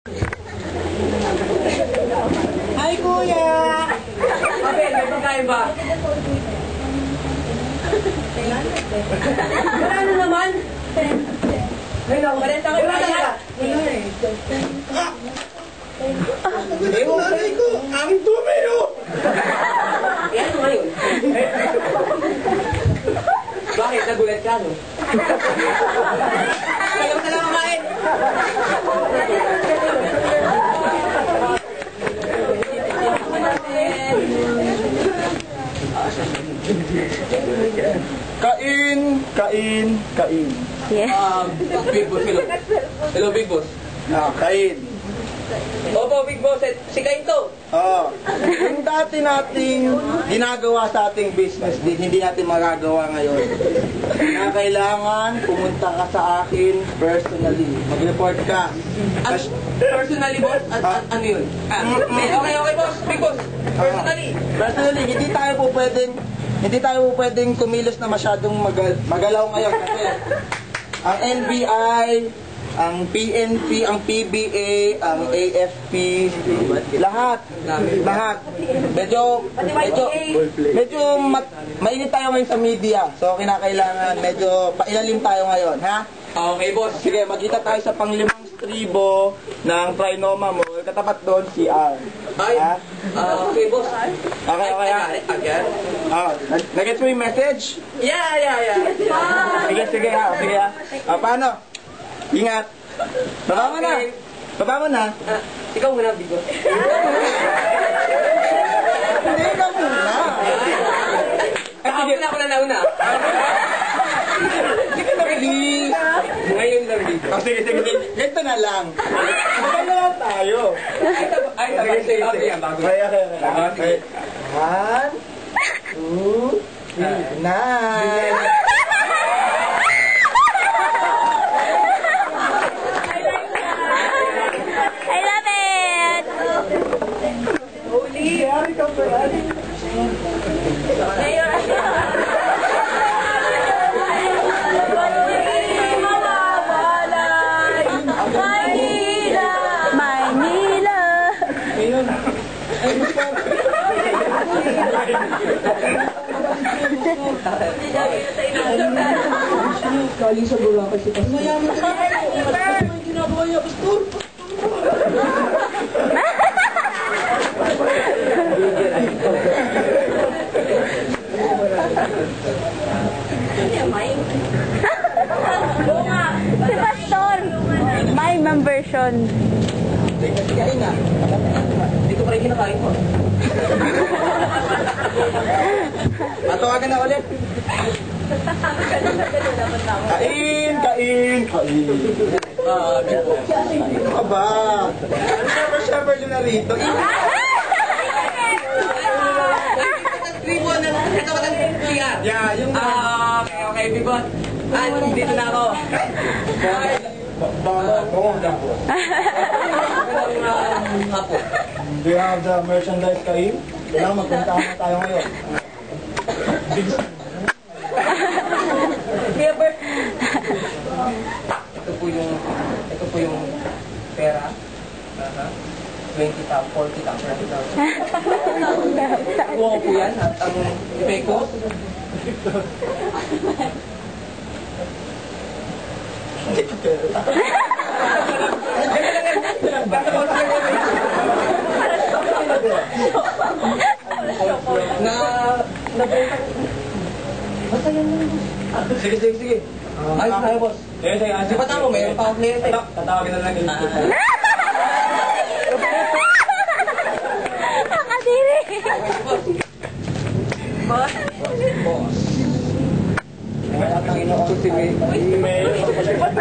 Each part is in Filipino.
Hi, Kuya! Abel, may pagkain ba? Ano naman? Ay, naku, marenta kayo kaya. Ewan nanay ko! Ang dumi, oh! Yan ngayon. Bakit? Nagulat ka, no? Kaya ka lang kumain. Kain, kain, kain. Yeah. Big Boss, hello. Hello, Big Boss. Kain. Opo, Big Boss. Si Kaito. Yung dati nating ginagawa sa ating business din, hindi natin magagawa ngayon. Na kailangan pumunta ka sa akin personally. Mag-report ka. Personally, boss? Ano yun? Okay, boss. Big Boss. Personally. Personally, hindi tayo po pwedeng kumilos na masyadong magalaw ngayon kasi ang NBI, ang PNP, ang PBA, ang AFP, lahat. Medyo mainit tayo ngayon sa media. So kinakailangan medyo pailalim tayo ngayon, ha? Okay, boss. Sige, magkita tayo sa panglimang stribo ng Trinoma mo. Katapat doon si R. Ay, Ha? okay, boss. Okay, ha? Again? Nag-get mo yung message? Yeah. Sige ha. Paano? Ingat. Baba mo na. Okay. Baba mo na. Ikaw muna, Big Boss. Hindi ka muna. Ako na nauna. Sige na, please. Ngayon lang, Big Boss. Sige. Ganito na lang. Maganda lang tayo. Ay, sabi sa'yo. Okay, bago. Okay. 1, 2, 3, 9. I love it! Maynila! Ngayon. Kaling sa Boracay si Pastor. Mayaman ka na. Ano yung ginagawa niya, Pastor? Si Pastor! My version. Kain na. Dito pa rin kinakain ko. Matawagan na ulit. Kain. Big Boss. Aba. Never yun na rito. Tribo ng katawan ng CR. Yeah, yung Okay, Big Boss. Dito na ako. Hapo. Do you have the merchandise, Kain? Kailangan magpuntahan na tayo ngayon. Ito po yung pera. 20,000, 40,000, 90,000. Kuha ko po yan at ang epeko. Basta yan lang, boss. Sige. Ay, kaya, boss. Sige. Di ba tama, mayroon pa akong kliyente. Tatawagin na lang yun. Nakadiri! Boss.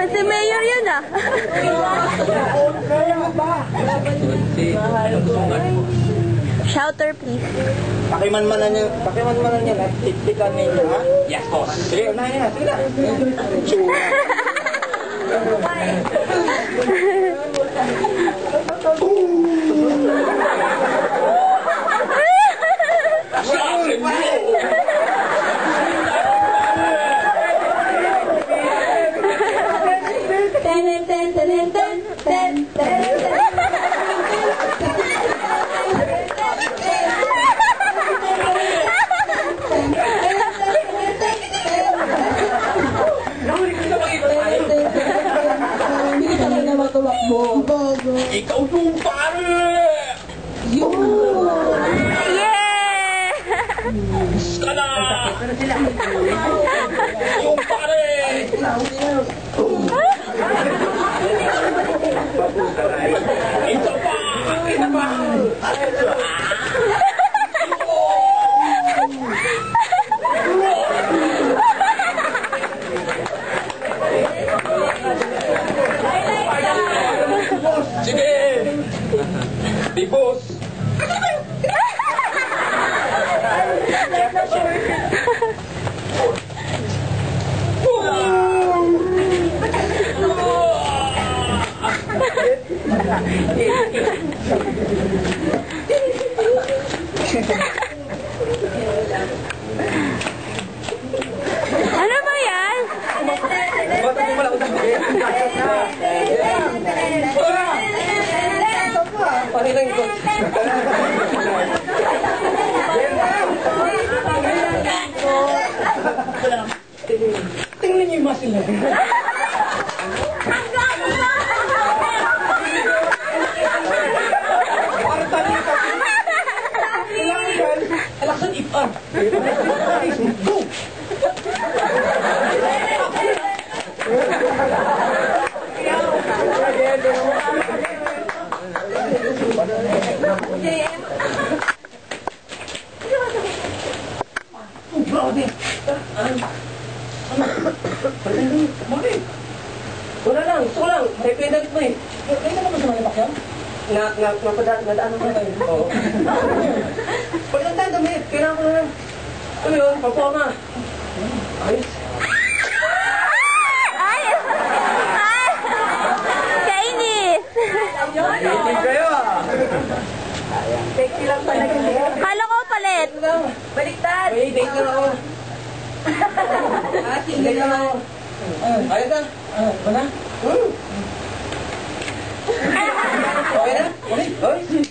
Si Mayor yun ah. Shouter please. Pakimanmanan niya at tiktikan ninyo, ha? Yes, boss. Sige, unahin na. Sige na. Tsura. Ten, ten, ten, ten, ten, ten, ten, ten. Ikaw yung pare! Yeah! Ka na! Yung pare! Ito pa! Ito pa! Sige! Big boss! Ano ba yan? Panilang ko. Tingnan niyo yung muscle na. Parang tali ka. Alaksan ipan. Go! Wala lang, gusto ko lang. May pindalit mo eh. Kaya naman sa mga bakyan? Nadaan mo na kayo. Oo. Pag nagdaan damit, kailangan ko na lang. Ano yun? Pagpama. Ayos. Ay! Ay! Kainis! Hindi kayo ah! Kala ko palit. Baliktad! May date na ako. Date na ako. Ayos na? Wala? Okay na? Okay? Okay?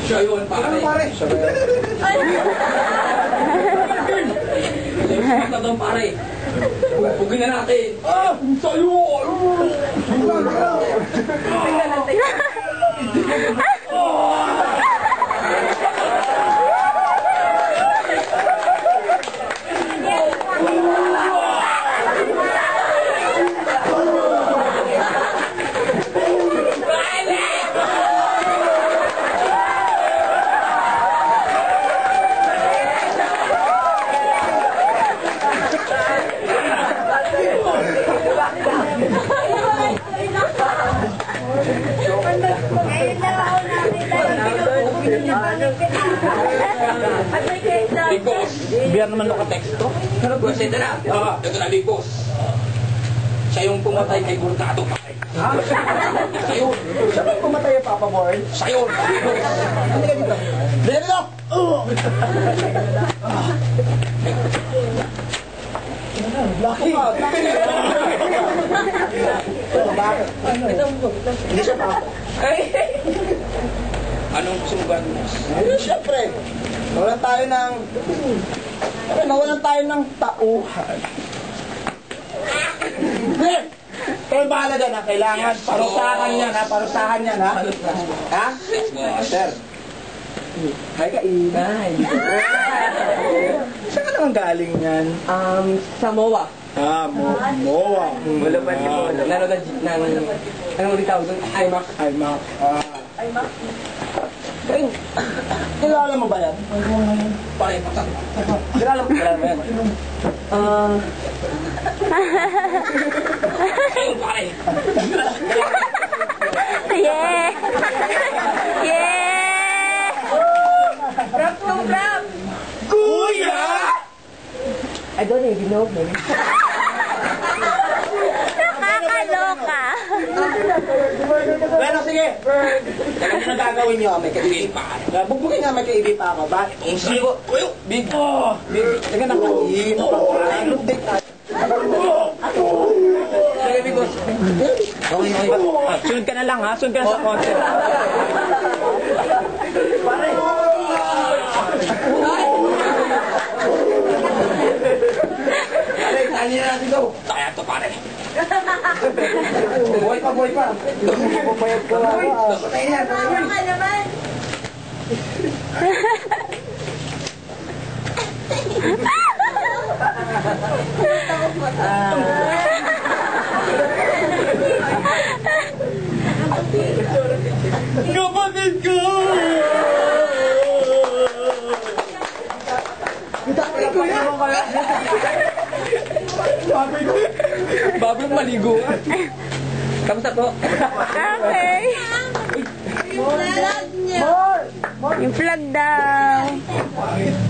Siya yun, pare. Pare! Siya doon, pare. Bugin na natin. Ah! Sa'yo! Big boss. Biar naman naka-texto. Boss, ito na. Ito na, big boss. Siya yung pumatay kay Burkado, pare. Siya yun. Siya ba yung pumatay yung Papa Boy? Siya yun, big boss. Hindi ka dito. Dito dito! Laki! Bakit? Hindi siya pa. Anong gusto mo gano'n, boss? Siyempre, nawalan tayo ng tauhan. Pero bahala dyan ha, kailangan parusahan yan ha, parusahan yan ha. Ha? Yes, boss. Sir. Hi ka, Inay. Saan ka naman galing yan? Samoa. Ah, Moa. Wala pa rin mo. Nanood ng anong ulit tawag doon? IMAX. Ay, ma. Kilala mo ba yan? Pare, pasak. Kilala mo yan? Ayun, pare. Yeah! Yeah! Rap to rap! Kuya! I don't even know him. Nakakaloka. Pero sige, ano na gagawin niyo? May kaibig pa. Bugbugin nga may kaibig pa ako. Bakit? Sige po. Uyo! Big. Big. Sige na kain. Update tayo. Sige, big boss. Okay. Sunod ka na lang ha. Sunod ka na sa concept. Pare. Pare, Kanin na natin to. Kaya to pare. Buhay pa, buhay pa. Bumayag ko lang. Patayin na, patayin na. naman. Kapatid ko! Tatay ko yan! Babang maligo. Kamusta po? Okay. Yung flag daw.